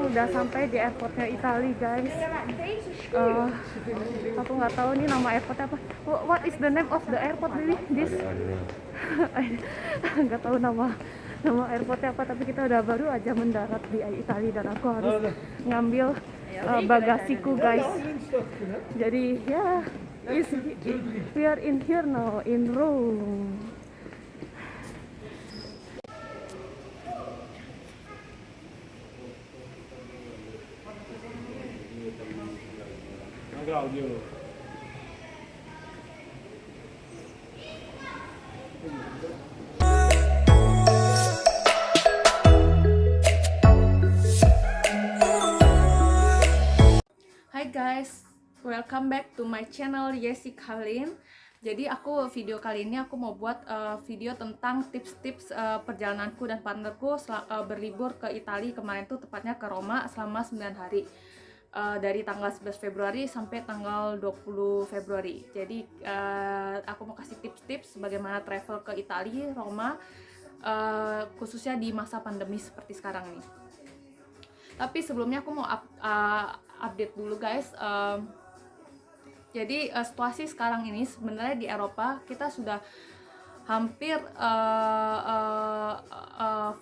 udah sampai di airportnya Italia guys. Aku nggak tahu nih nama airportnya apa. What is the name of the airport baby? This nggak tahu nama airportnya apa, tapi kita udah baru aja mendarat di Italia dan aku harus ngambil bagasiku guys. Jadi ya, we are in here now in Rome. Claudio. Hai guys, welcome back to my channel Yesi Kalin. Jadi video kali ini aku mau buat video tentang tips-tips perjalananku dan partnerku berlibur ke Italia kemarin tuh, tepatnya ke Roma selama 9 hari. Dari tanggal 11 Februari sampai tanggal 20 Februari. Jadi aku mau kasih tips-tips bagaimana travel ke Italia, Roma, khususnya di masa pandemi seperti sekarang nih. Tapi sebelumnya aku mau update dulu guys. Jadi situasi sekarang ini sebenarnya di Eropa kita sudah hampir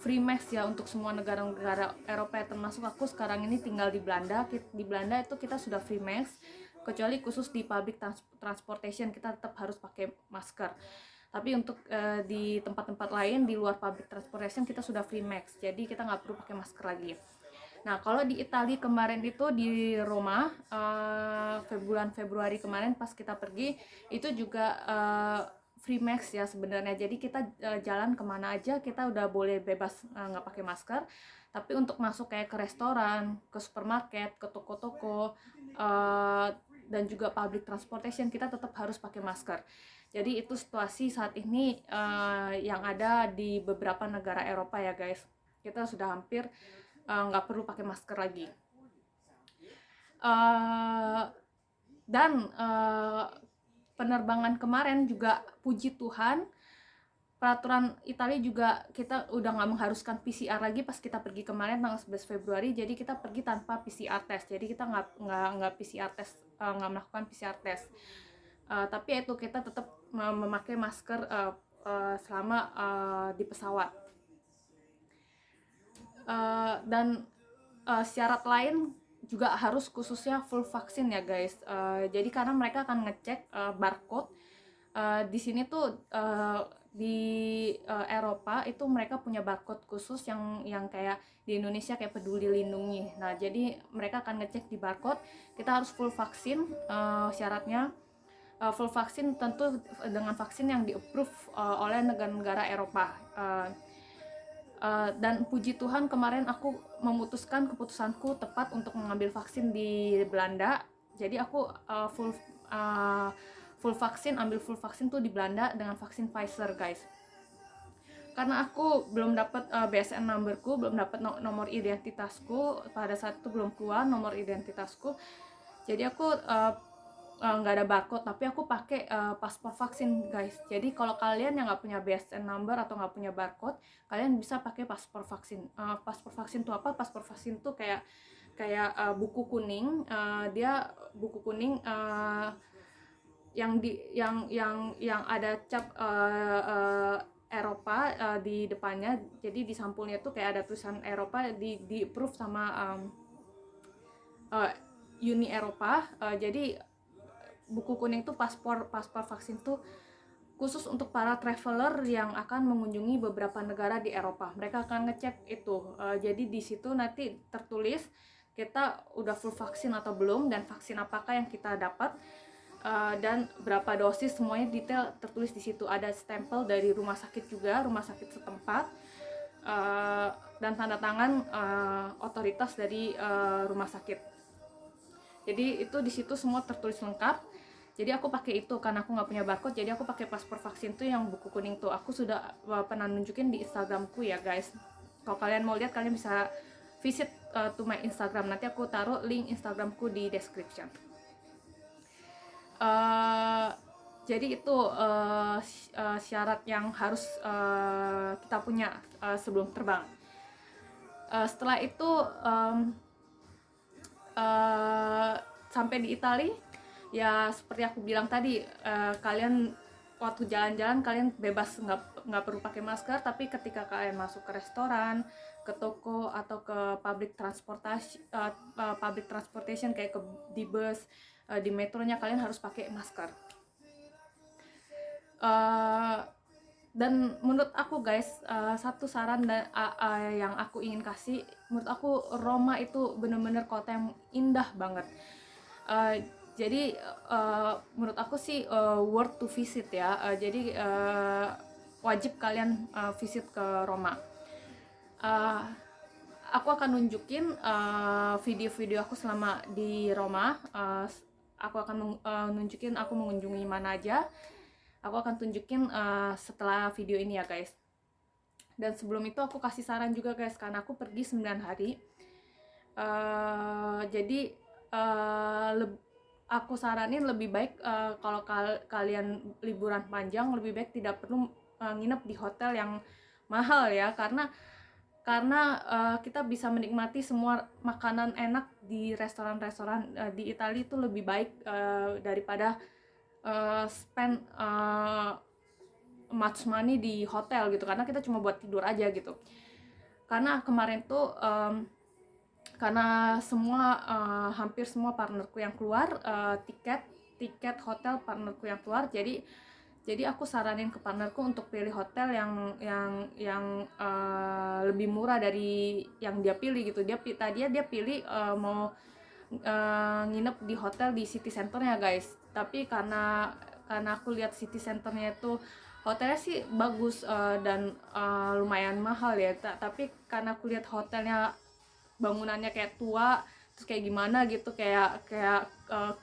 free mask ya untuk semua negara-negara Eropa, termasuk aku sekarang ini tinggal di Belanda. Di Belanda itu kita sudah free mask, kecuali khusus di public transportation kita tetap harus pakai masker. Tapi untuk di tempat-tempat lain di luar public transportation kita sudah free mask, jadi kita nggak perlu pakai masker lagi. Nah, kalau di Italia kemarin itu di Roma, bulan Februari kemarin pas kita pergi itu juga free mask ya sebenarnya. Jadi kita jalan kemana aja kita udah boleh bebas nggak pakai masker. Tapi untuk masuk kayak ke restoran, ke supermarket, ke toko-toko, dan juga public transportation kita tetap harus pakai masker. Jadi itu situasi saat ini yang ada di beberapa negara Eropa ya guys. Kita sudah hampir nggak perlu pakai masker lagi. Dan penerbangan kemarin juga puji Tuhan peraturan Italia juga kita udah nggak mengharuskan PCR lagi pas kita pergi kemarin tanggal 11 Februari. Jadi kita pergi tanpa PCR test. Jadi kita nggak PCR test, nggak melakukan PCR test. Tapi itu kita tetap memakai masker selama di pesawat. Dan syarat lain juga harus khususnya full vaksin ya guys. Jadi karena mereka akan ngecek barcode. Di sini tuh di Eropa itu mereka punya barcode khusus yang kayak di Indonesia kayak Peduli Lindungi. Nah, jadi mereka akan ngecek di barcode. Kita harus full vaksin, syaratnya full vaksin tentu dengan vaksin yang di-approve oleh negara-negara Eropa. Dan puji Tuhan kemarin aku memutuskan keputusanku tepat untuk mengambil vaksin di Belanda. Jadi aku ambil full vaksin tuh di Belanda dengan vaksin Pfizer guys. Karena aku belum dapat BSN numberku, belum dapat nomor identitasku, pada saat itu belum keluar nomor identitasku. Jadi aku nggak ada barcode, tapi aku pakai paspor vaksin guys. Jadi kalau kalian yang nggak punya BSN number atau nggak punya barcode, kalian bisa pakai paspor vaksin. Paspor vaksin itu apa? Paspor vaksin itu kayak buku kuning. Dia buku kuning yang ada cap Eropa di depannya. Jadi di sampulnya tuh kayak ada tulisan Eropa, di approve sama Uni Eropa. Jadi buku kuning tuh paspor vaksin tuh khusus untuk para traveler yang akan mengunjungi beberapa negara di Eropa. Mereka akan ngecek itu. Jadi di situ nanti tertulis kita udah full vaksin atau belum, dan vaksin apakah yang kita dapat, dan berapa dosis, semuanya detail tertulis di situ. Ada stempel dari rumah sakit juga, rumah sakit setempat, dan tanda tangan otoritas dari rumah sakit. Jadi itu di situ semua tertulis lengkap. Jadi aku pakai itu karena aku nggak punya barcode. Jadi aku pakai paspor vaksin tuh yang buku kuning tuh. Aku sudah pernah nunjukin di Instagramku ya guys. Kalau kalian mau lihat, kalian bisa visit to my Instagram. Nanti aku taruh link Instagramku di description. Jadi itu syarat yang harus kita punya sebelum terbang. Setelah itu sampai di Italia ya seperti aku bilang tadi, kalian waktu jalan-jalan kalian bebas, nggak perlu pakai masker, tapi ketika kalian masuk ke restoran, ke toko, atau ke public transportation kayak di bus, di metronya, kalian harus pakai masker. Dan menurut aku guys, satu saran yang aku ingin kasih, menurut aku Roma itu bener-bener kota yang indah banget. Jadi menurut aku sih worth to visit ya. Jadi wajib kalian visit ke Roma. Aku akan nunjukin video-video aku selama di Roma. Aku akan nunjukin aku mengunjungi mana aja. Aku akan tunjukin setelah video ini ya guys. Dan sebelum itu aku kasih saran juga guys, karena aku pergi 9 hari. Jadi aku saranin lebih baik kalau kalian liburan panjang, lebih baik tidak perlu nginep di hotel yang mahal ya, karena kita bisa menikmati semua makanan enak di restoran-restoran di Italia itu lebih baik daripada spend much money di hotel gitu, karena kita cuma buat tidur aja gitu. Karena kemarin tuh karena hampir semua partnerku yang keluar tiket hotel partnerku yang keluar, jadi aku saranin ke partnerku untuk pilih hotel yang lebih murah dari yang dia pilih gitu. Dia pilih mau nginep di hotel di city centernya guys, tapi karena aku lihat city centernya itu hotelnya sih bagus dan lumayan mahal ya, tapi karena aku lihat hotelnya bangunannya kayak tua, terus kayak gimana gitu, kayak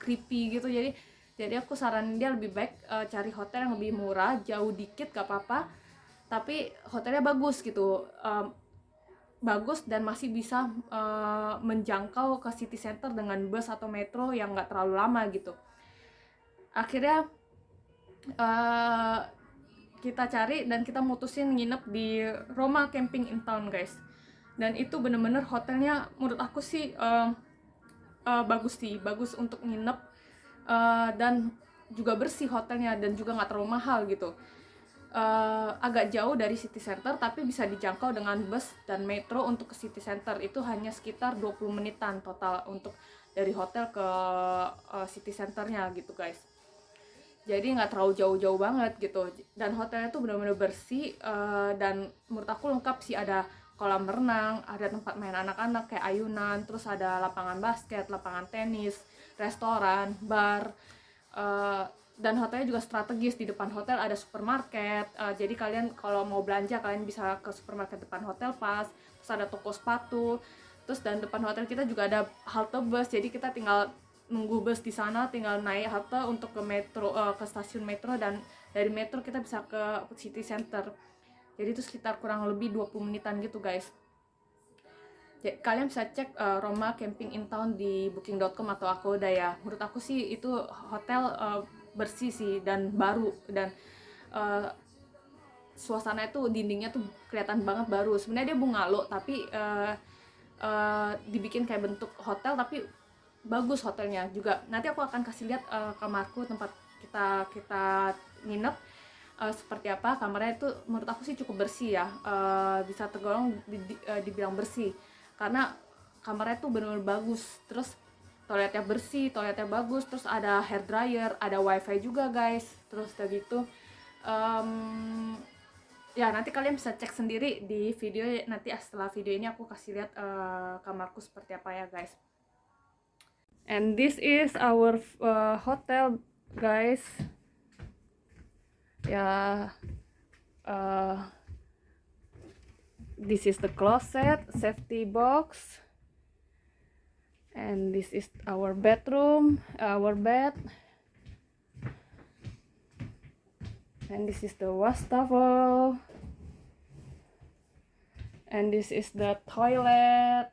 creepy gitu, jadi aku saranin dia lebih baik cari hotel yang lebih murah, jauh dikit gak apa-apa, tapi hotelnya bagus gitu, bagus dan masih bisa menjangkau ke city center dengan bus atau metro yang gak terlalu lama gitu. Akhirnya kita cari dan kita mutusin nginep di Roma Camping in Town guys. Dan itu bener-bener hotelnya menurut aku sih bagus untuk nginep, dan juga bersih hotelnya, dan juga nggak terlalu mahal gitu. Agak jauh dari city center tapi bisa dijangkau dengan bus dan metro. Untuk ke city center itu hanya sekitar 20 menitan total untuk dari hotel ke city centernya gitu guys. Jadi nggak terlalu jauh-jauh banget gitu, dan hotelnya tuh benar-benar bersih, dan menurut aku lengkap sih, ada kolam renang, ada tempat main anak-anak kayak ayunan, terus ada lapangan basket, lapangan tenis, restoran, bar, dan hotelnya juga strategis. Di depan hotel ada supermarket, jadi kalian kalau mau belanja kalian bisa ke supermarket depan hotel pas, terus ada toko sepatu, terus dan depan hotel kita juga ada halte bus, jadi kita tinggal nunggu bus di sana, tinggal naik halte untuk ke metro, ke stasiun metro, dan dari metro kita bisa ke city center. Jadi itu sekitar kurang lebih 20 menitan gitu guys. Jadi, kalian bisa cek Roma Camping in Town di booking.com atau Agoda ya. Menurut aku sih itu hotel bersih sih dan baru, dan suasana itu dindingnya tuh kelihatan banget baru. Sebenarnya dia bungalow tapi dibikin kayak bentuk hotel, tapi bagus hotelnya juga. Nanti aku akan kasih lihat kamarku tempat kita nginep seperti apa. Kamarnya itu menurut aku sih cukup bersih ya, bisa tergolong dibilang bersih, karena kamarnya tuh benar-benar bagus. Terus toiletnya bersih, toiletnya bagus, terus ada hair dryer, ada wifi juga guys. Terus udah gitu ya nanti kalian bisa cek sendiri di video. Nanti setelah video ini aku kasih lihat kamarku seperti apa ya guys. And this is our hotel guys. Yeah, this is the closet, safety box, and this is our bedroom, our bed, and this is the wastafel, and this is the toilet,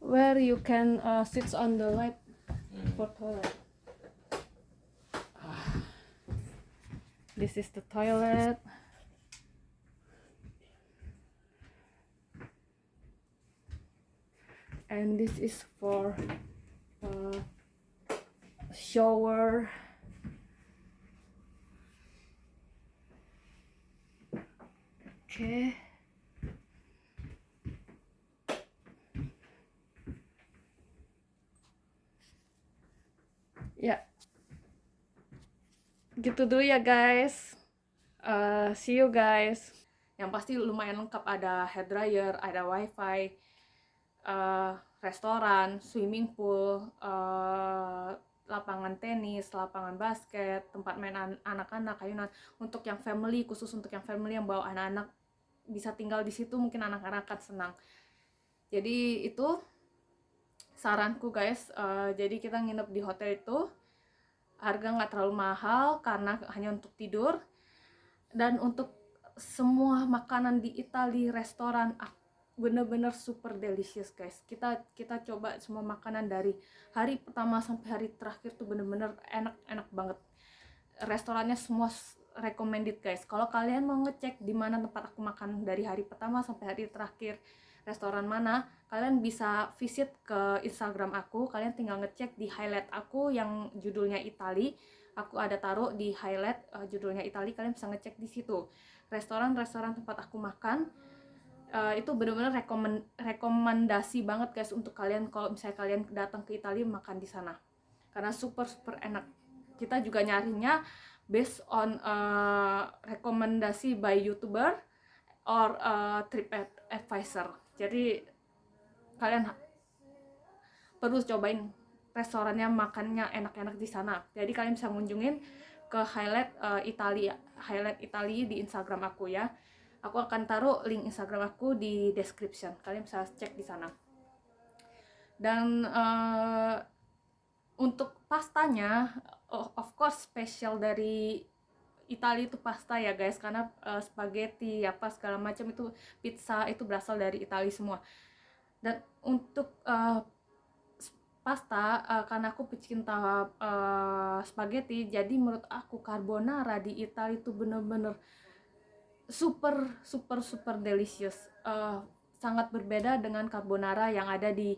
where you can sit on the light for toilet. This is the toilet. and this is for shower. Okay. Ya, gitu dulu ya guys. See you guys. Yang pasti lumayan lengkap, ada hair dryer, ada wifi, restoran, swimming pool, lapangan tenis, lapangan basket, tempat main anak-anak, ayunan. Untuk yang family, khusus untuk yang family yang bawa anak-anak bisa tinggal di situ, mungkin anak-anak akan senang. Jadi itu saranku guys. Jadi kita nginep di hotel itu, harga nggak terlalu mahal karena hanya untuk tidur. Dan untuk semua makanan di Italia, restoran bener-bener super delicious guys. Kita coba semua makanan dari hari pertama sampai hari terakhir tuh bener-bener enak banget. Restorannya semua recommended guys. Kalau kalian mau ngecek di mana tempat aku makan dari hari pertama sampai hari terakhir, restoran mana, kalian bisa visit ke Instagram aku. Kalian tinggal ngecek di highlight aku yang judulnya Italia. Aku ada taruh di highlight judulnya Italia, kalian bisa ngecek di situ. Restoran-restoran tempat aku makan itu benar-benar rekomendasi banget guys untuk kalian kalau misalnya kalian datang ke Italia makan di sana. Karena super enak. Kita juga nyarinya based on rekomendasi by YouTuber or TripAdvisor. Jadi kalian perlu cobain restorannya, makannya enak-enak di sana. Jadi kalian bisa ngunjungin ke highlight Italia di Instagram aku ya. Aku akan taruh link Instagram aku di description. Kalian bisa cek di sana. Dan untuk pastanya, of course spesial dari Italia itu pasta ya guys, karena spaghetti apa segala macam itu, pizza itu berasal dari Italia semua. Dan untuk pasta, karena aku pecinta spaghetti, jadi menurut aku carbonara di Italia itu bener-bener super delicious. Sangat berbeda dengan carbonara yang ada di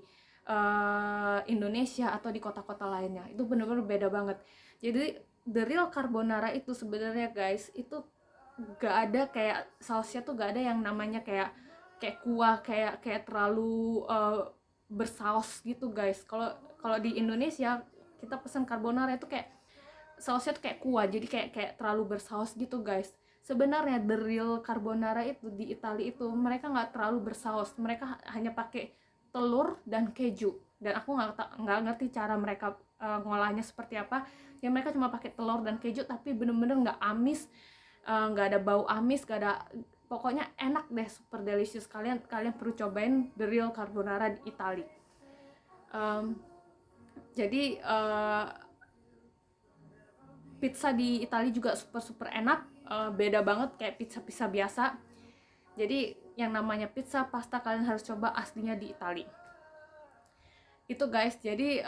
Indonesia atau di kota-kota lainnya. Itu bener-bener beda banget. Jadi the real carbonara itu sebenarnya guys, itu gak ada kayak sausnya tuh, gak ada yang namanya kayak kuah, kayak terlalu bersaus gitu guys. Kalau di Indonesia kita pesan carbonara itu kayak sausnya tuh kayak kuah, jadi kayak terlalu bersaus gitu guys. Sebenarnya the real carbonara itu di Italia itu mereka nggak terlalu bersaus, mereka hanya pakai telur dan keju. Dan aku nggak ngerti cara mereka ngolahnya seperti apa. Ya mereka cuma pakai telur dan keju, tapi bener-bener nggak amis, nggak ada bau amis, nggak ada, pokoknya enak deh, super delicious. Kalian perlu cobain the real carbonara di Italia. Jadi pizza di Italia juga super enak, beda banget kayak pizza biasa. Jadi yang namanya pizza, pasta, kalian harus coba aslinya di Italia. Itu guys, jadi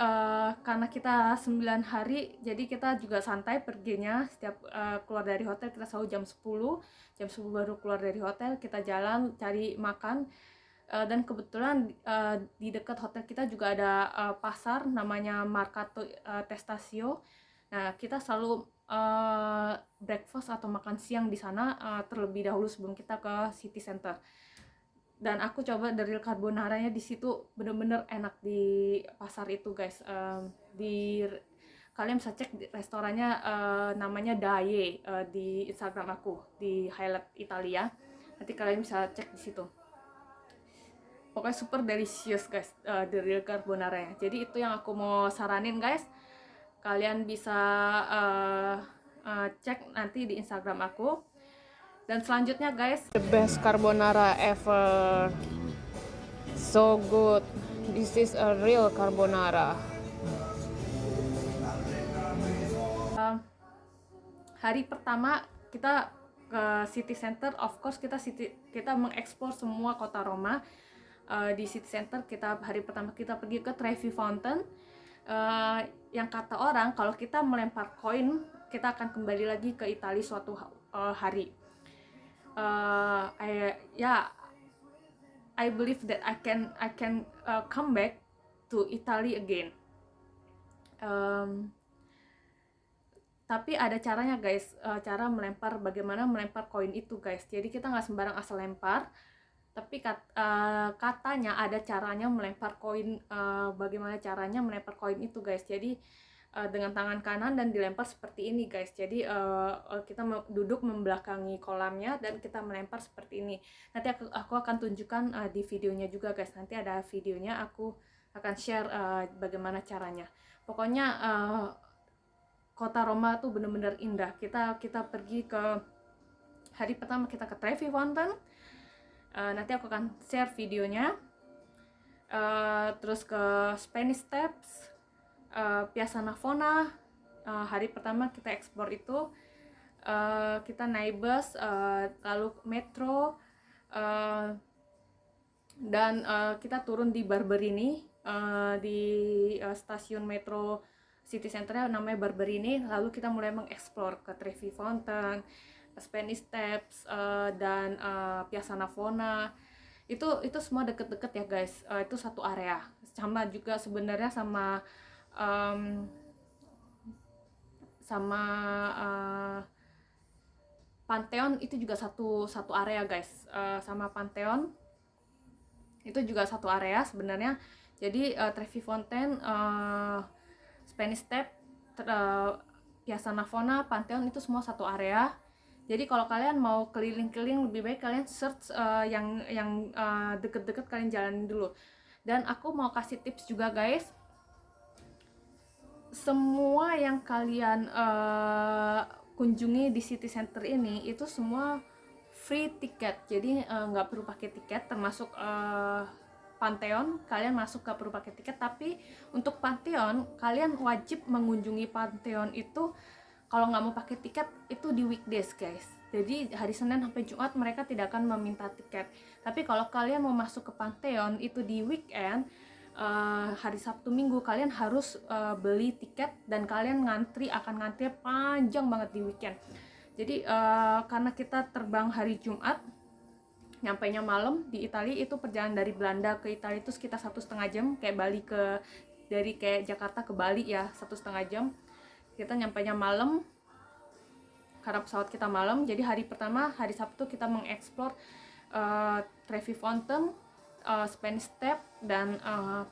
karena kita 9 hari, jadi kita juga santai perginya. Setiap keluar dari hotel kita selalu jam 10 baru keluar dari hotel, kita jalan cari makan. Dan kebetulan di dekat hotel kita juga ada pasar namanya Mercato Testaccio. Nah, kita selalu breakfast atau makan siang di sana terlebih dahulu sebelum kita ke city center. Dan aku coba dari carbonaranya di situ, bener-bener enak di pasar itu guys. Kalian bisa cek di restorannya, namanya Daye, di Instagram aku di highlight Italia. Nanti kalian bisa cek di situ. Pokoknya super delicious guys, the real carbonara ya. Jadi itu yang aku mau saranin guys. Kalian bisa cek nanti di Instagram aku. Dan selanjutnya guys, the best carbonara ever, so good. This is a real carbonara. Hari pertama kita ke city center, of course kita mengeksplor semua kota Roma. Di city center hari pertama kita pergi ke Trevi Fountain. Yang kata orang kalau kita melempar koin, kita akan kembali lagi ke Italia suatu hari. Ya I believe that I can come back to Italy again. Tapi ada caranya guys, cara melempar, bagaimana melempar koin itu guys. Jadi kita nggak sembarang asal lempar, tapi katanya ada caranya melempar koin. Bagaimana caranya melempar koin itu guys. Jadi dengan tangan kanan dan dilempar seperti ini guys. Jadi kita duduk membelakangi kolamnya dan kita melempar seperti ini. Nanti aku akan tunjukkan di videonya juga guys. Nanti ada videonya, aku akan share bagaimana caranya. Pokoknya kota Roma tuh bener-bener indah. Kita pergi ke hari pertama, kita ke Trevi Fountain. Nanti aku akan share videonya. Terus ke Spanish Steps, Piazza Navona. Hari pertama kita explore itu. Kita naik bus, lalu metro, dan kita turun di Barberini, di stasiun metro city centernya namanya Barberini. Lalu kita mulai mengeksplor ke Trevi Fountain, Spanish Steps, dan Piazza Navona. Itu semua deket-deket ya guys. Itu satu area. Sama juga sebenarnya sama Pantheon, itu juga satu area guys. Sama Pantheon itu juga satu area sebenarnya. Jadi Trevi Fountain, Spanish Step, Piazza Navona, Pantheon itu semua satu area. Jadi kalau kalian mau keliling-keliling, lebih baik kalian search yang deket-deket, kalian jalanin dulu. Dan aku mau kasih tips juga guys. Semua yang kalian kunjungi di city center ini itu semua free tiket. Jadi nggak perlu pakai tiket, termasuk Pantheon, kalian masuk gak perlu pakai tiket. Tapi untuk Pantheon, kalian wajib mengunjungi Pantheon itu kalau nggak mau pakai tiket itu di weekdays guys. Jadi hari Senin sampai Jumat mereka tidak akan meminta tiket. Tapi kalau kalian mau masuk ke Pantheon itu di weekend, hari Sabtu Minggu, kalian harus beli tiket dan kalian akan ngantri panjang banget di weekend. Jadi karena kita terbang hari Jumat, nyampainya malam di Italia. Itu perjalanan dari Belanda ke Italia itu sekitar 1,5 jam, kayak dari Jakarta ke Bali ya, 1,5 jam. Kita nyampainya malam karena pesawat kita malam. Jadi hari pertama, hari Sabtu, kita mengeksplor Trevi Fountain, Spanish Step, dan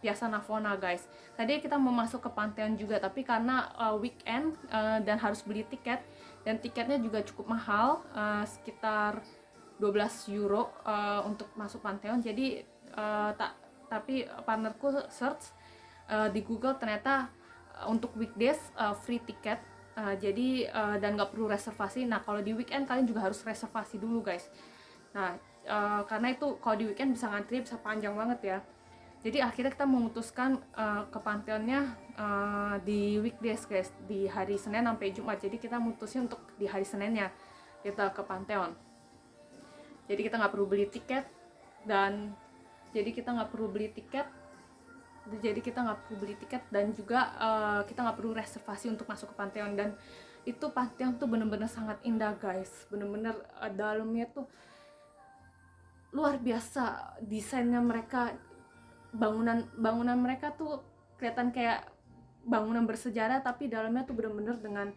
Piazza Navona guys. Tadi kita mau masuk ke Pantheon juga, tapi karena weekend dan harus beli tiket, dan tiketnya juga cukup mahal, sekitar 12 euro untuk masuk Pantheon. Jadi tapi partnerku search di Google, ternyata untuk weekdays free tiket. Jadi dan nggak perlu reservasi. Nah kalau di weekend kalian juga harus reservasi dulu guys. Nah karena itu kalau di weekend bisa ngantri, bisa panjang banget ya. Jadi akhirnya kita memutuskan ke Pantheonnya di weekdays guys, di hari Senin sampai Jumat. Jadi kita mutusin untuk di hari Seninnya kita ke Pantheon. Jadi kita nggak perlu beli tiket, dan kita nggak perlu beli tiket dan juga kita nggak perlu reservasi untuk masuk ke Pantheon. Dan itu Pantheon tuh bener-bener sangat indah guys, bener-bener dalamnya tuh luar biasa. Desainnya mereka, bangunan mereka tuh kelihatan kayak bangunan bersejarah, tapi dalamnya tuh bener-bener dengan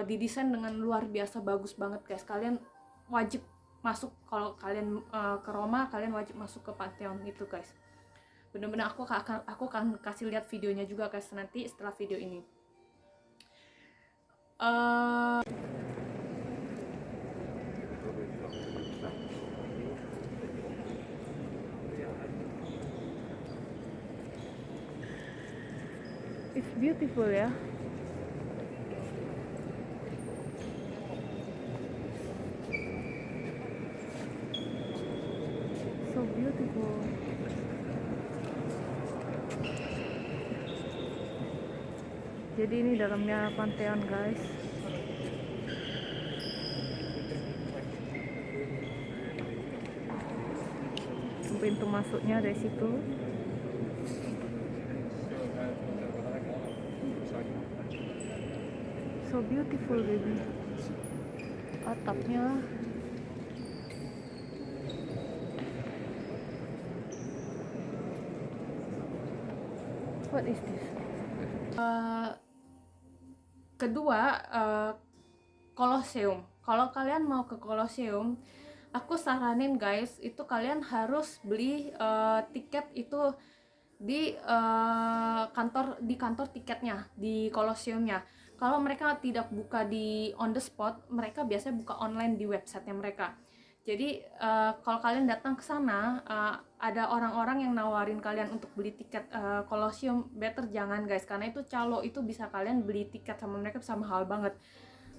didesain dengan luar biasa bagus banget guys. Kalian wajib masuk, kalau kalian ke Roma, kalian wajib masuk ke Pantheon itu guys. Bener-bener aku akan kasih lihat videonya juga guys nanti setelah video ini. It's beautiful ya. So beautiful. Jadi ini dalamnya Pantheon guys. Pintu masuknya dari situ. So beautiful baby. Atapnya What is this? Kedua, Colosseum. Kalau kalian mau ke Colosseum, aku saranin guys, itu kalian harus beli tiket itu di kantor tiketnya di Colosseumnya. Kalau mereka tidak buka di on the spot, mereka biasanya buka online di websitenya mereka. Jadi kalau kalian datang ke sana, ada orang-orang yang nawarin kalian untuk beli tiket Colosseum, better jangan guys, karena itu calo, itu bisa kalian beli tiket sama mereka bisa mahal banget.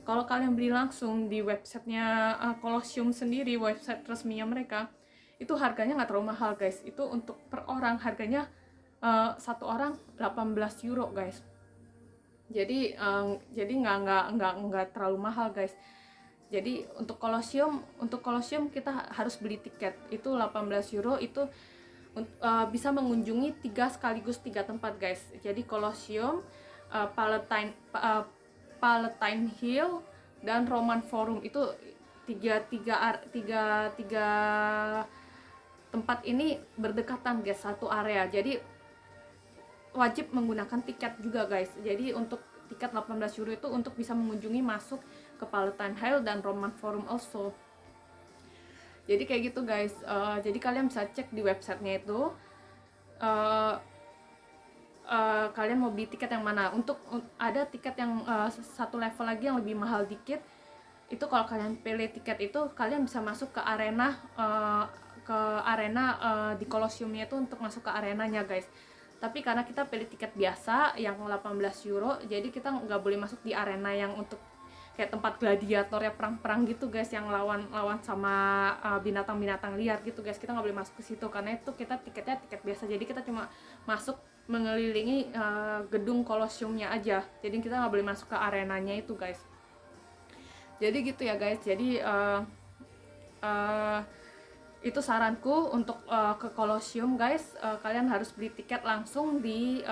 Kalau kalian beli langsung di websitenya Colosseum sendiri, website resminya mereka, itu harganya nggak terlalu mahal guys. Itu untuk per orang harganya satu orang 18 euro guys. Jadi nggak terlalu mahal guys. Jadi untuk Colosseum kita harus beli tiket itu 18 euro, itu bisa mengunjungi sekaligus tiga tempat guys. Jadi Colosseum, Palatine Hill, dan Roman Forum. Itu tiga tempat ini berdekatan guys, satu area. Jadi wajib menggunakan tiket juga guys. Jadi untuk tiket 18 euro itu untuk bisa mengunjungi masuk ke Palatine Hill dan Roman Forum also. Jadi kayak gitu guys. Jadi kalian bisa cek di websitenya itu kalian mau beli tiket yang mana. Untuk ada tiket yang satu level lagi yang lebih mahal dikit. Itu kalau kalian pilih tiket itu kalian bisa masuk ke arena di Colosseumnya itu untuk masuk ke arenanya guys. Tapi karena kita pilih tiket biasa yang 18 euro, jadi kita nggak boleh masuk di arena yang untuk kayak tempat gladiator ya, perang-perang gitu guys, yang lawan sama binatang-binatang liar gitu guys. Kita nggak boleh masuk ke situ karena itu kita tiketnya tiket biasa. Jadi kita cuma masuk mengelilingi gedung Colosseumnya aja. Jadi kita nggak boleh masuk ke arenanya itu guys. Jadi gitu ya guys. Jadi itu saranku untuk ke Colosseum guys. Kalian harus beli tiket langsung di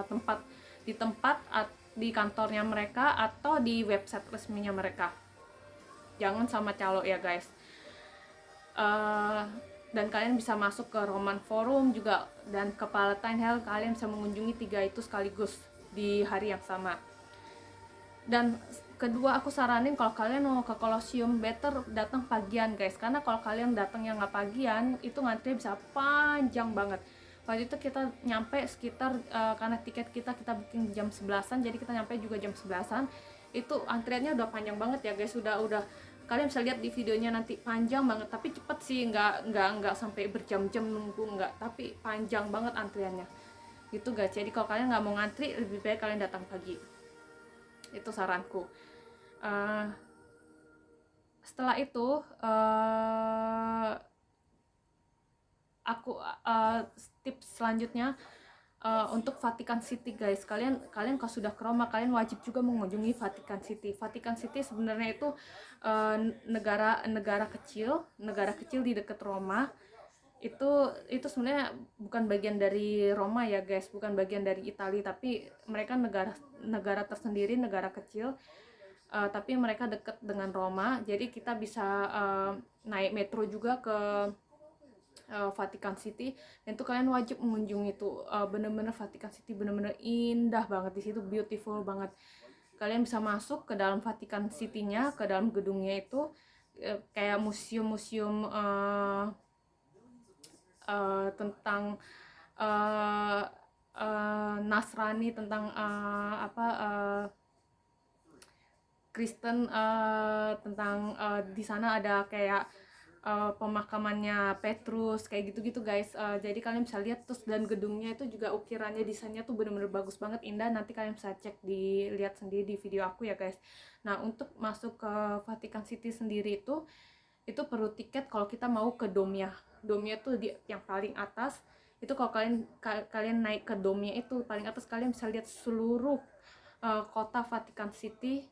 tempat di kantornya mereka atau di website resminya mereka. Jangan sama calo ya guys. Dan kalian bisa masuk ke Roman Forum juga dan ke Palatine Hill. Kalian bisa mengunjungi tiga itu sekaligus di hari yang sama. Dan kedua, aku saranin kalau kalian mau ke Colosseum, better datang pagian guys, karena kalau kalian datang yang nggak pagian itu ngantri bisa panjang banget. Waktu itu kita nyampe sekitar karena tiket kita booking jam 11-an, jadi kita nyampe juga jam 11-an. Itu antriannya udah panjang banget ya guys. Udah kalian bisa lihat di videonya nanti, panjang banget. Tapi cepet sih, nggak sampai berjam-jam nunggu, nggak, tapi panjang banget antriannya gitu guys. Jadi kalau kalian nggak mau ngantri, lebih baik kalian datang pagi. Itu saranku. Setelah itu aku tips selanjutnya untuk Vatican City guys. Kalian kalau sudah ke Roma, kalian wajib juga mengunjungi Vatican City. Vatican City sebenarnya itu negara kecil di dekat Roma. Itu sebenarnya bukan bagian dari Roma ya guys, bukan bagian dari Italia, tapi mereka negara tersendiri, negara kecil. Tapi mereka dekat dengan Roma, jadi kita bisa naik metro juga ke Vatican City. Dan itu kalian wajib mengunjungi itu. Bener-bener Vatican City bener-bener indah banget di situ, beautiful banget. Kalian bisa masuk ke dalam Vatican City-nya, ke dalam gedungnya itu, kayak museum-museum tentang Nasrani, tentang Kristen, tentang di sana ada kayak pemakamannya Petrus, kayak gitu-gitu guys. Jadi kalian bisa lihat terus, dan gedungnya itu juga ukirannya, desainnya tuh bener-bener bagus banget, indah. Nanti kalian bisa cek, lihat sendiri di video aku ya guys. Nah, untuk masuk ke Vatican City sendiri itu perlu tiket kalau kita mau ke domnya tuh di yang paling atas. Itu kalau kalian naik ke domnya itu paling atas, kalian bisa lihat seluruh kota Vatican City,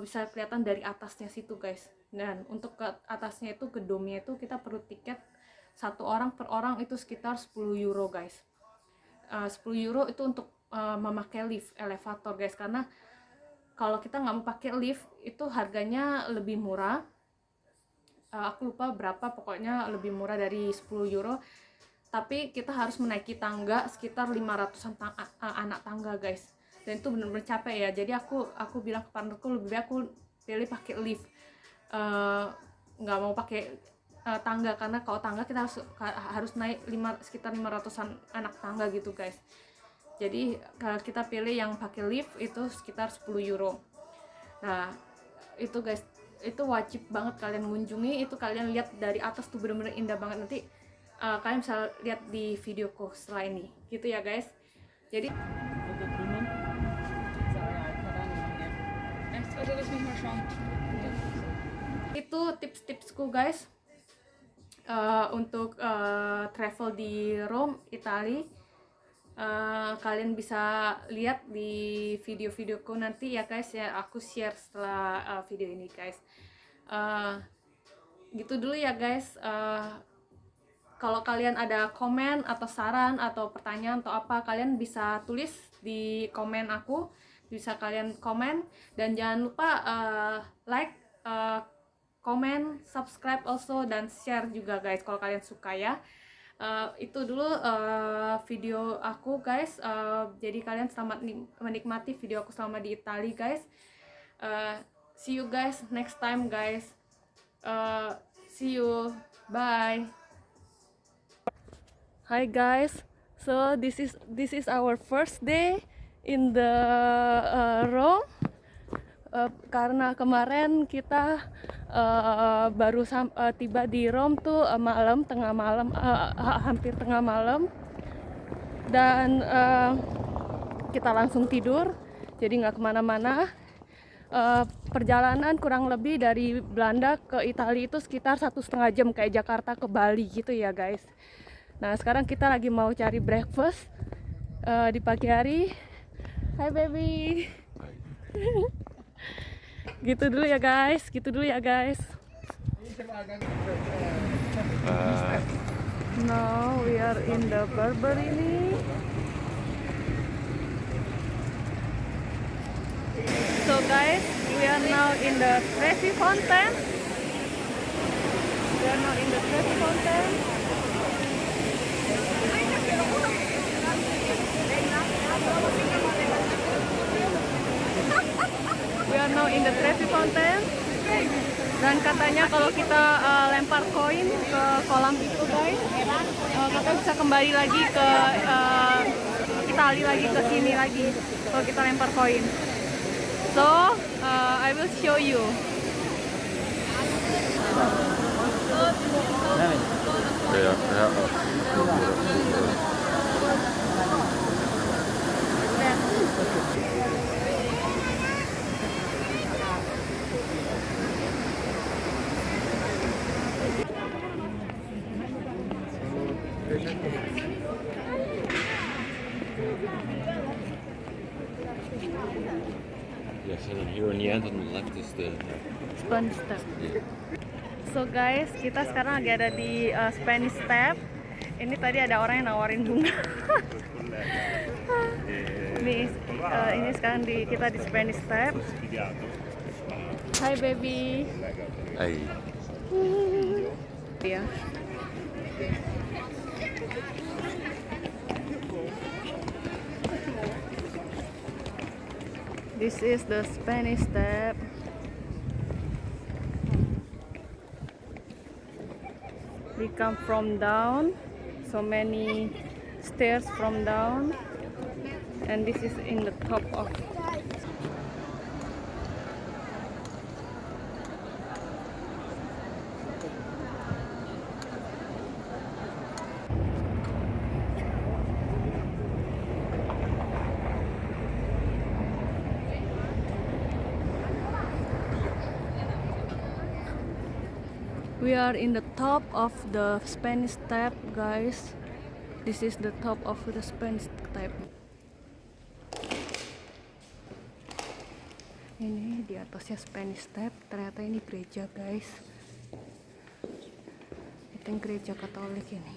bisa kelihatan dari atasnya situ guys. Dan untuk ke atasnya itu, ke domnya itu, kita perlu tiket satu orang per orang itu sekitar 10 euro guys. 10 euro itu untuk memakai lift, elevator guys, karena kalau kita nggak mau pakai lift itu harganya lebih murah. Aku lupa berapa, pokoknya lebih murah dari 10 euro. tapi kita harus menaiki tangga sekitar 500-an anak tangga guys, dan itu benar-benar capek ya. Jadi aku bilang ke partnerku lebih baik aku pilih pakai lift, nggak mau pakai tangga, karena kalau tangga kita harus naik sekitar 500-an anak tangga gitu guys. Jadi kita pilih yang pakai lift itu sekitar 10 euro. Nah itu guys, itu wajib banget kalian mengunjungi. Itu kalian lihat dari atas tuh bener-bener indah banget. Nanti kalian bisa lihat di videoku setelah ini gitu ya guys. Jadi itu tips-tipsku guys untuk travel di Rome, Italia. Kalian bisa lihat di video-videoku nanti ya guys ya, aku share setelah video ini guys. Gitu dulu ya guys. Kalau kalian ada komen atau saran atau pertanyaan atau apa, kalian bisa tulis di komen aku, bisa kalian komen, dan jangan lupa like, komen, subscribe also, dan share juga guys kalau kalian suka ya. Itu dulu video aku guys. Jadi kalian selamat menikmati video aku selama di Italia guys. See you guys next time guys. See you, bye. Hi guys, so this is our first day in the Rome. Karena kemarin kita baru tiba di Rome tuh tengah malam, hampir tengah malam, dan kita langsung tidur, jadi nggak kemana-mana. Perjalanan kurang lebih dari Belanda ke Italia itu sekitar 1,5 jam, kayak Jakarta ke Bali gitu ya guys. Nah sekarang kita lagi mau cari breakfast di pagi hari. Hai baby. Gitu dulu ya guys, Now we are in the Barberini. So guys, we are now in the Trevi Fountain. Dan katanya kalau kita lempar koin ke kolam itu guys, kita bisa kembali lagi ke Italia lagi, ke sini lagi kalau kita lempar koin. So I will show you. Yes, and then here on the end on the left is the Spanish Step. yeah. So guys, kita sekarang lagi ada di Spanish Step. Ini tadi ada orang yang nawarin bunga. Ini sekarang kita di Spanish Step. Hi baby. Hey. Ya. This is the Spanish Step. We come from down, so many stairs from down, and this is in the top of. We are in the top of the Spanish Step, guys. This is the top of the Spanish Step. Ini di atasnya Spanish Step. Ternyata ini gereja, guys. Itu gereja Katolik ini.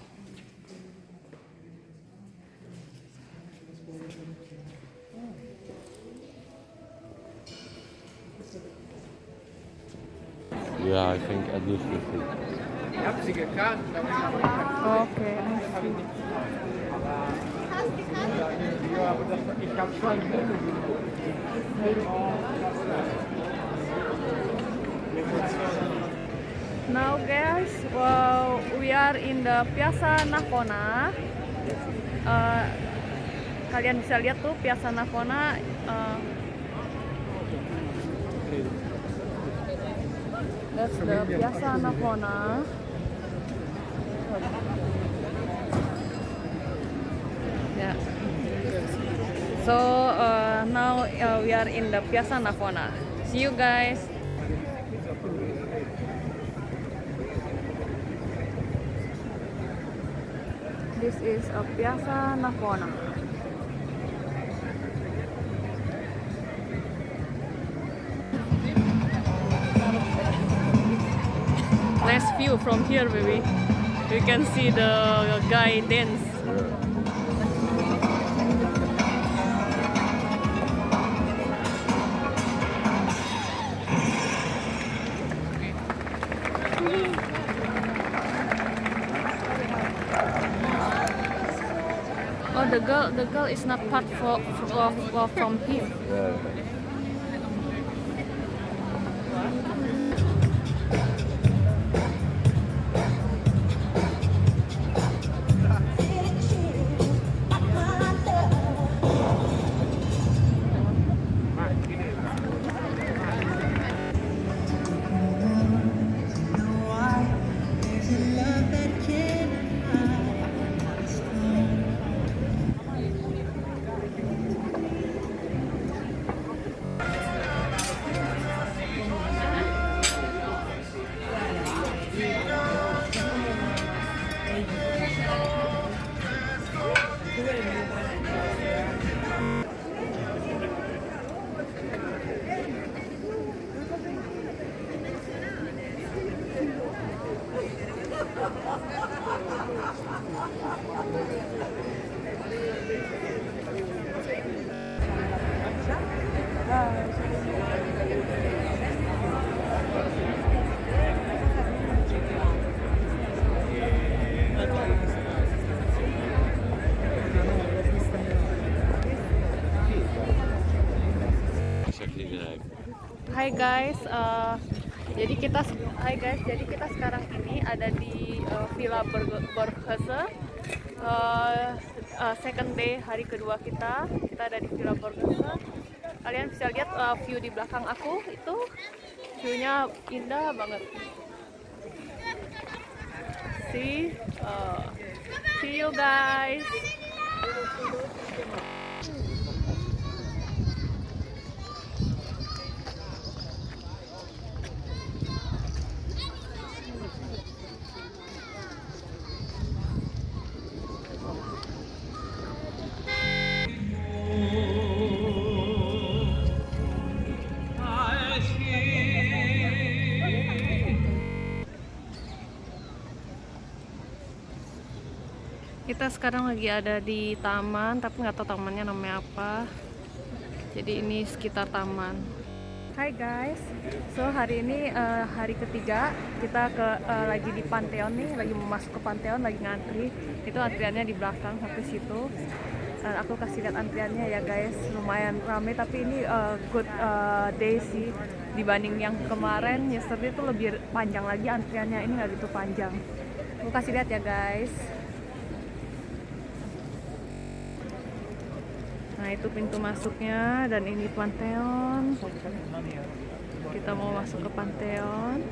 Yeah, I think at least 50. Oke. Now guys, well, we are in the Piazza Navona. Kalian bisa lihat tuh Piazza Navona. That's the Piazza Navona. Yeah. So now we are in the Piazza Navona. See you guys. This is a Piazza Navona. Nice view from here, baby. You can see the guy dance. Oh, the girl is not part from him. Hai guys, jadi kita sekarang ini ada di Villa Borghese. Second day, hari kedua kita ada di Villa Borghese. Kalian bisa lihat view di belakang aku itu, view-nya indah banget. See you guys. Kita sekarang lagi ada di taman, tapi nggak tahu tamannya namanya apa. Jadi ini sekitar taman. Hai guys, so hari ini hari ketiga kita lagi di Pantheon nih, lagi mau masuk ke Pantheon, lagi ngantri. Itu antriannya di belakang sampai situ. Aku kasih lihat antriannya ya guys, lumayan ramai, tapi ini good day sih dibanding yang kemarin. Yesterday itu lebih panjang lagi antriannya, ini nggak gitu panjang. Aku kasih lihat ya guys. Nah itu pintu masuknya, dan ini Pantheon. Kita mau masuk ke Pantheon.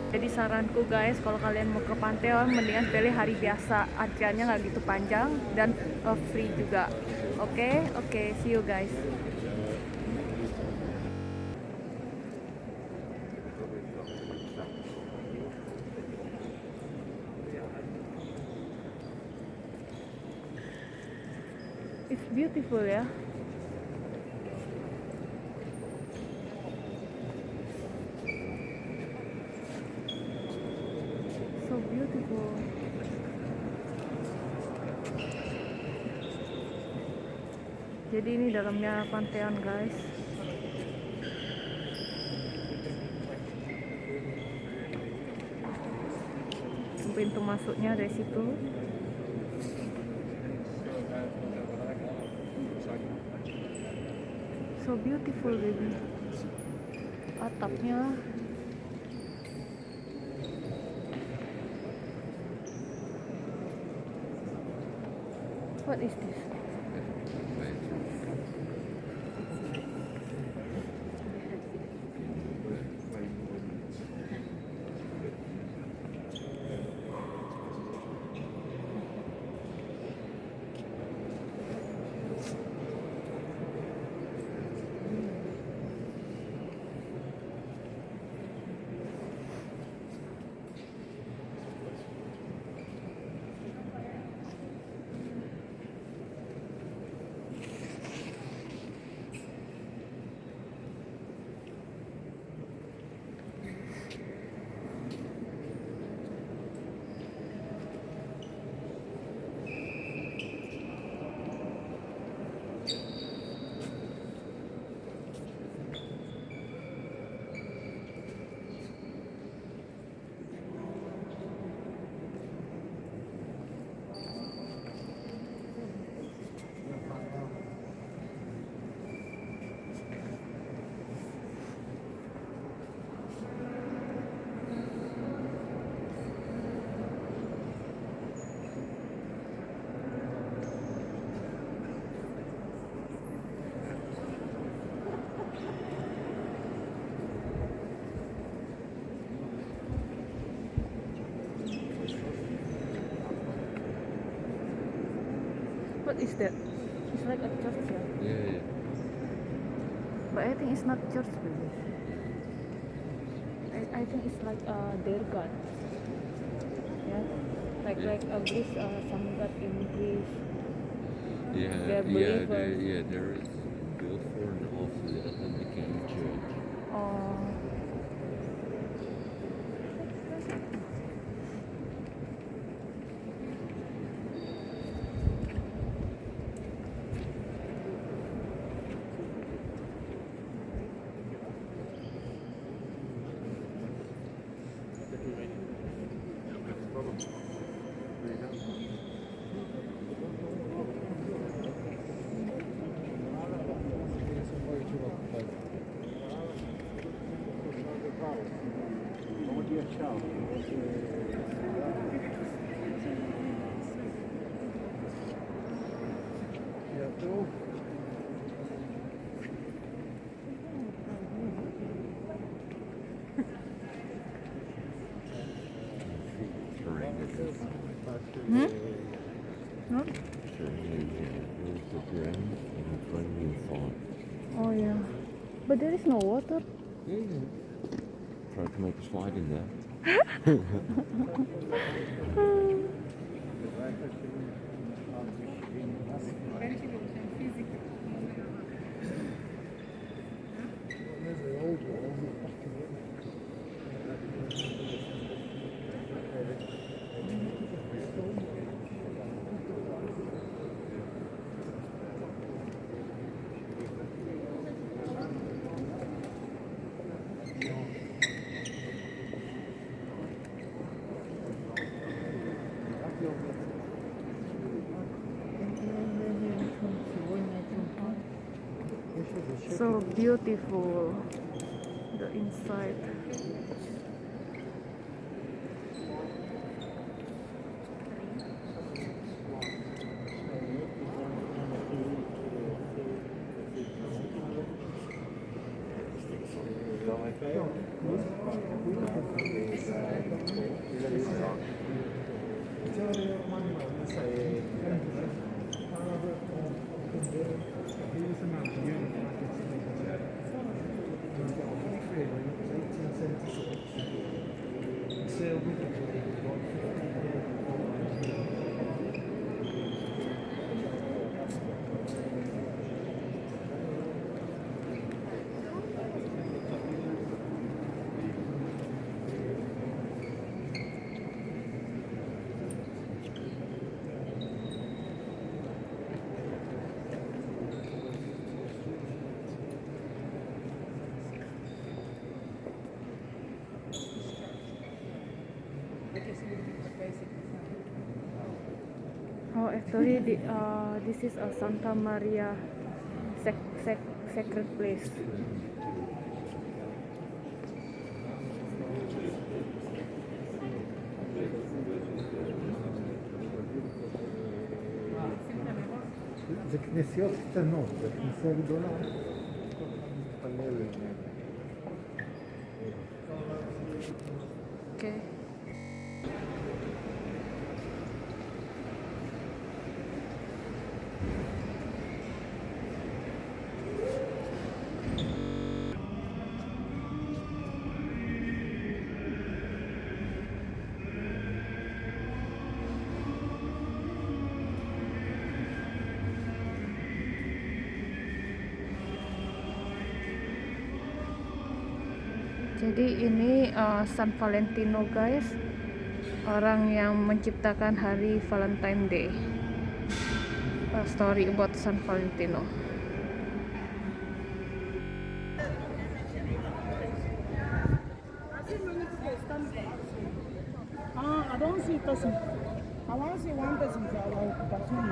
Jadi saranku guys, kalau kalian mau ke Pantheon, mendingan pilih hari biasa. Antriannya nggak gitu panjang dan free juga. Oke, see you guys. It's beautiful ya. So beautiful. Jadi ini dalamnya pantheon guys. Pintu masuknya dari situ. So beautiful baby. Atapnya. What is this? What is that? It's like a church, yeah. Yeah. But I think it's not church, baby. I think it's like their god. Yeah, like a Greece, some god in Greece. Yeah, They're believers. there is built for and also the other became church. Oh. Hmm? No? Oh yeah. But there is no water. Try to make a slide in there. So beautiful, the inside. Actually, this is a Santa Maria sacred place. זה כנסיות קטנות, זה כנסיה גדולה. Okay. Jadi ini San Valentino guys, orang yang menciptakan hari Valentine Day. A story about San Valentino. I don't see person. I want to see one person for our occupation.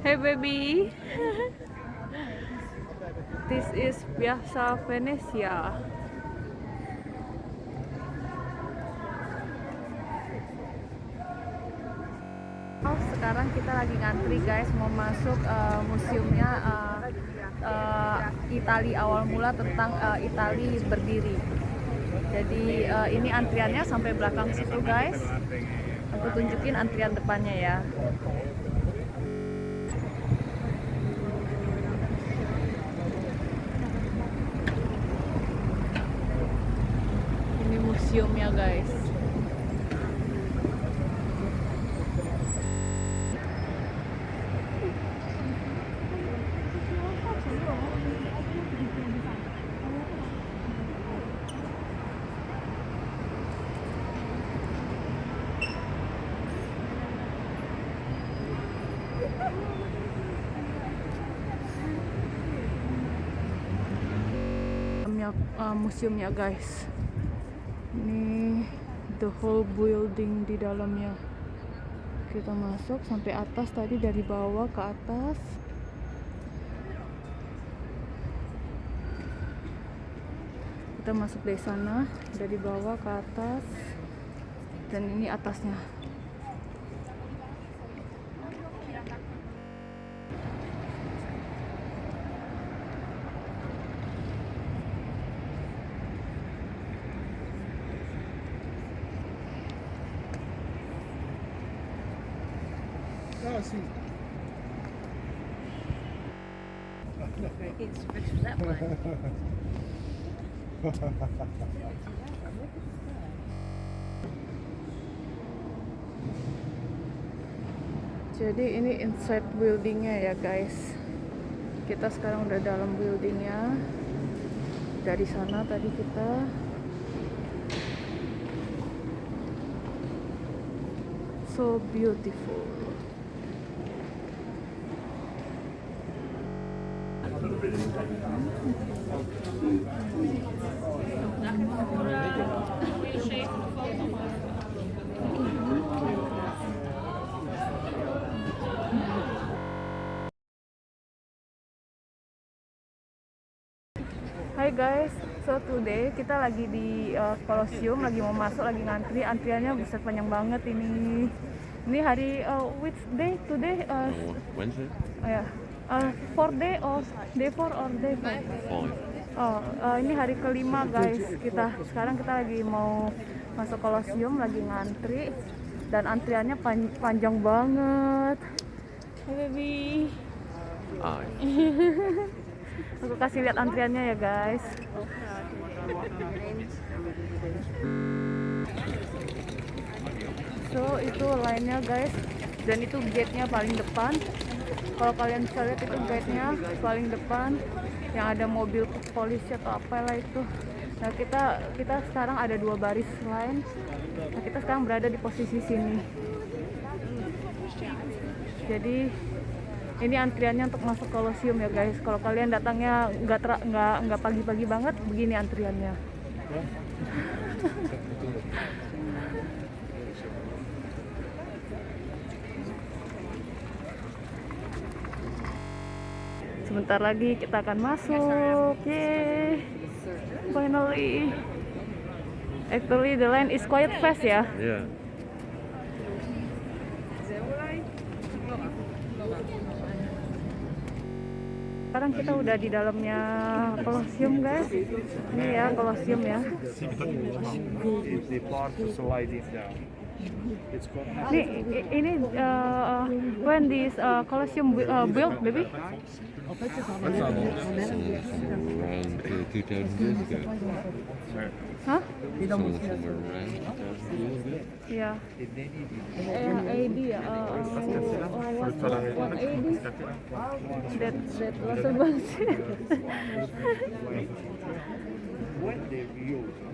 Hey baby. This is Piazza Venezia. Sekarang kita lagi ngantri guys, mau masuk museumnya Itali awal mula tentang Itali berdiri. Jadi ini antriannya sampai belakang situ guys. Aku tunjukin antrian depannya ya. Ini museumnya guys. Museumnya guys, ini the whole building di dalamnya. Kita masuk sampai atas tadi, dari bawah ke atas. Kita masuk dari sana, dari bawah ke atas, dan ini atasnya. Oh, see. It's that one. Jadi ini inside buildingnya ya guys. Kita sekarang udah dalam buildingnya. Dari sana tadi kita. So beautiful. Hai guys, so today kita lagi di Colosseum, lagi mau masuk, lagi ngantri. Antriannya buset panjang banget ini. Ini hari which day today? Wednesday? Ya, 4 day or day 4 or day 5? Oh, ini hari kelima guys. Sekarang kita lagi mau masuk Colosseum, lagi ngantri, dan antriannya panjang banget. Hey baby. Aku kasih lihat antriannya ya guys. So itu line-nya guys, dan itu gate-nya paling depan. Kalau kalian bisa lihat itu gate-nya paling depan, yang ada mobil polisi atau apalah itu. Nah kita sekarang ada 2 baris line. Nah kita sekarang berada di posisi sini. Jadi ini antriannya untuk masuk Colosseum ya guys. Kalau kalian datangnya nggak pagi-pagi banget, begini antriannya. Sebentar lagi kita akan masuk. Yeay. Finally. Actually the line is quite fast ya. Yeah. Sekarang kita udah di dalamnya Colosseum guys. Ini ya Colosseum ya. The part sliding down. Ini when this Colosseum built baby? Around 2,000 years ago. Hah? Somewhere around 2,000 years ago. Ya. AD ya. 180. That was banget sih. When they reused,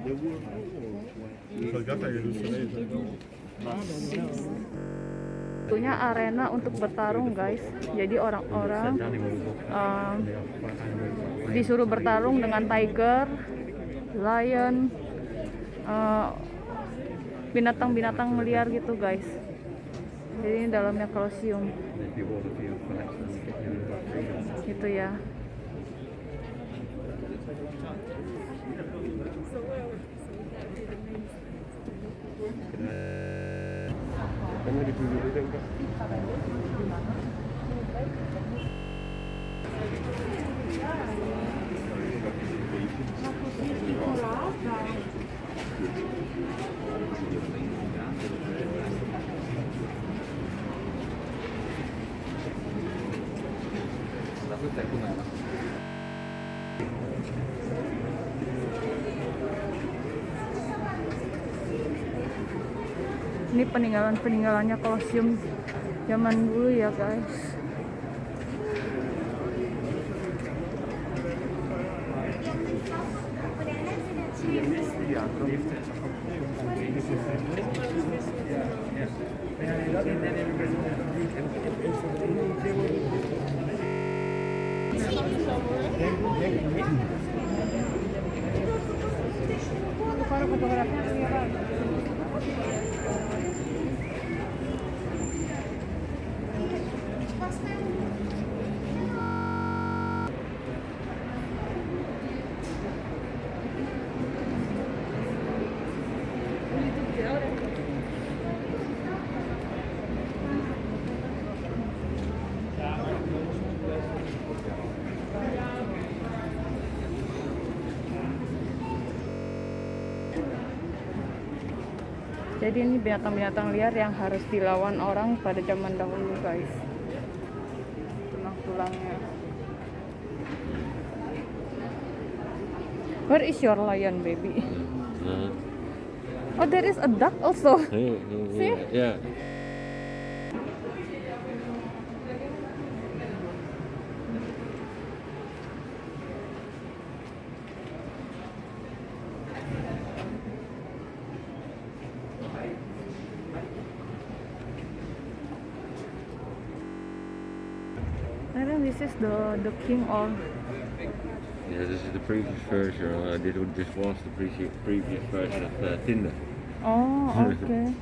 they were Punya arena untuk bertarung guys. Jadi orang-orang disuruh bertarung dengan tiger, lion, binatang-binatang liar gitu guys. Jadi ini dalamnya Colosseum. Gitu ya. Ini peninggalan-peninggalannya Colosseum zaman dulu ya guys. Jadi ini binatang-binatang liar yang harus dilawan orang pada zaman dahulu guys. Tulang-tulangnya. Where is your lion baby? Oh, there is a duck also. See? Yeah. I think this is the king or Yeah, this is the previous version. This was the previous version of Tinder. oh okay.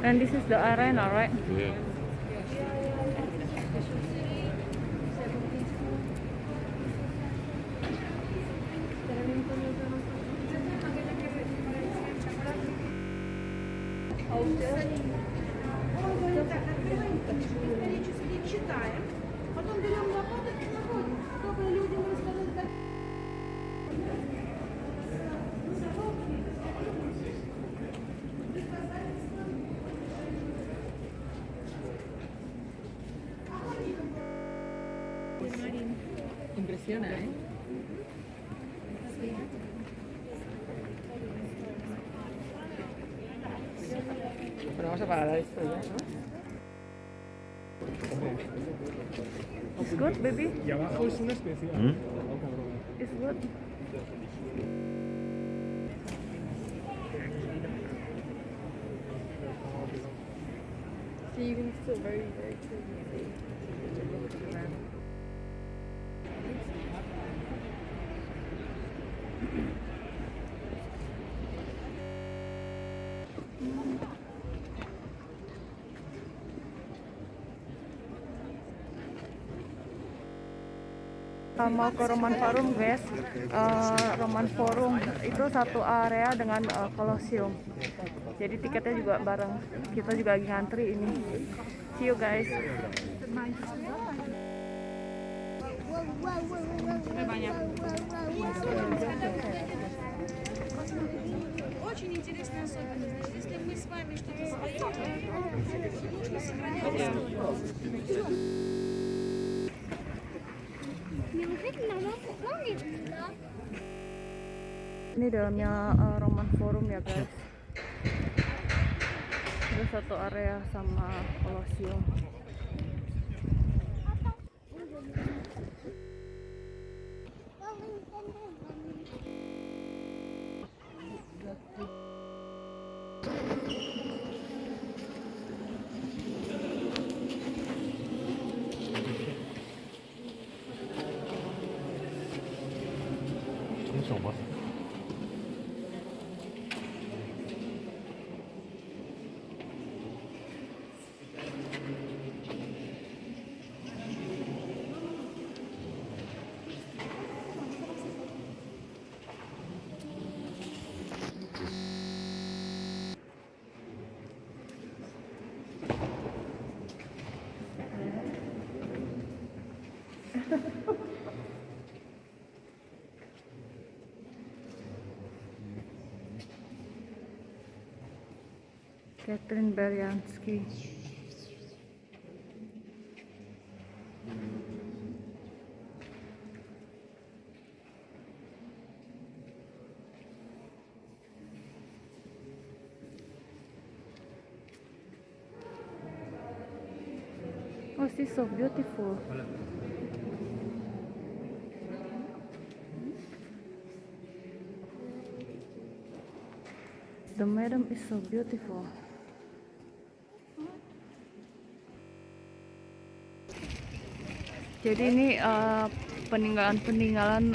And this is the arena, right? Yeah. Читаем, потом берем лопату и находим, чтобы людям рассказать, как... Impresiona, ¿eh? Pero vamos a parar esto ya, ¿no? It's good, baby. Y abajo es una especial. Hmm? It's good. So you can still very, very clearly see. Mau ke Roman Forum guys. Roman Forum itu satu area dengan Colosseum, jadi tiketnya juga bareng, kita juga lagi ngantri ini. See you guys. Очень интересная особенность. Если мы с вами что-то своим, нужно сохранять. Ini dalamnya Roman Forum ya guys. Ada satu area sama Colosseum. Catherine Beryansky. Oh, she's so beautiful. The madam is so beautiful. Jadi ini peninggalan-peninggalan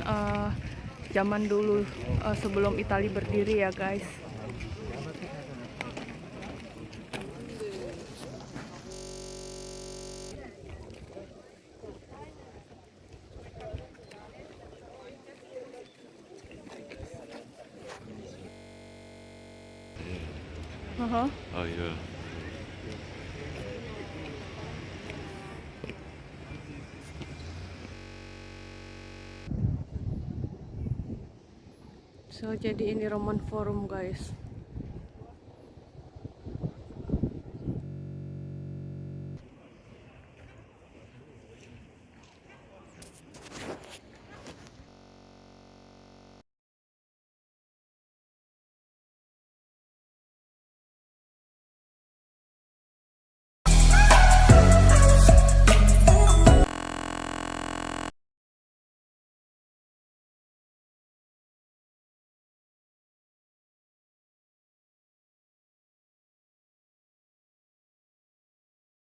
zaman dulu sebelum Italia berdiri ya guys. Oh yeah. So jadi ini Roman Forum guys.